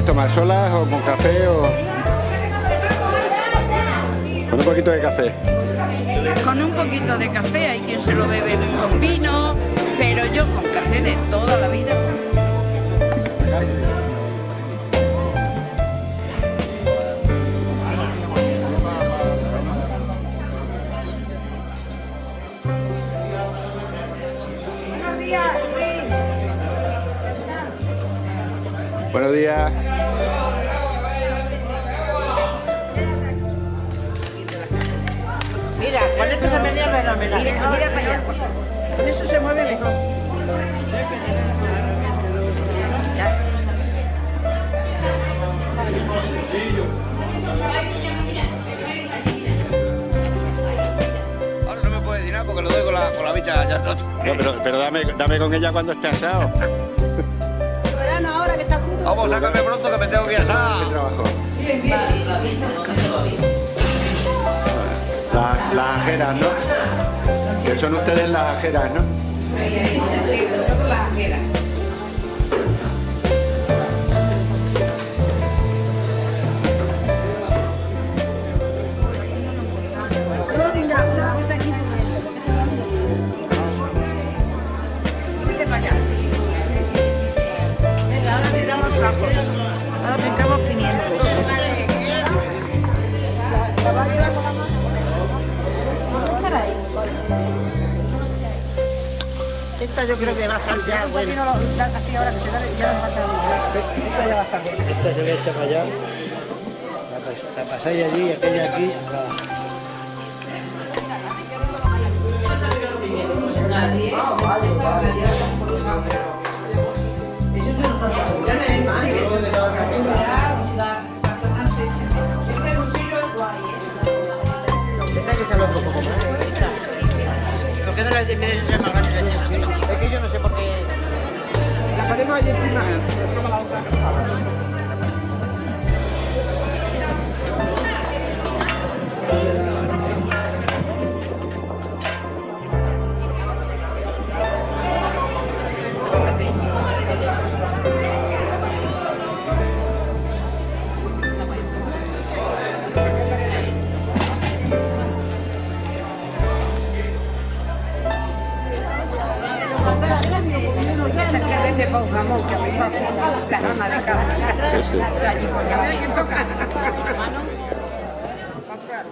las tomas? ¿Solas o con café o...? Con un poquito de café. Con un poquito de café, hay quien se lo bebe con vino, pero yo con café de toda la vida. Buenos días, Luis. Buenos días. Mira, con esto se menea fenomenal. Mira para allá. Con eso se mueve mejor. Ya. Ahora no me puede decir nada porque lo doy con la bicha ya. No, pero dame con ella cuando esté asado. Verano ahora que está crudo. Vamos, sácame pronto que me tengo que ir a ¿Qué asar. trabajo? Las ajeras, ¿no? Que son ustedes las ajeras, ¿no? Sí, nosotros las ajeras. Venga, ahora miramos sapos. Ahora picamos 500. Esta yo creo que va a estar ya buena. Así ahora que se da, ya nos va a estar. Esa ya va a estar buena. Esta se le echa para allá, la pasáis allí y aquella aquí. Esta que está loco poco más. ¿Por qué no la de más grande la echas? Es que yo no sé por qué. La ponemos allí encima. Toma la otra. Esa que vende para un jamón, que arriba la rama de cada. Allí por allá. ¿Quién toca? Claro.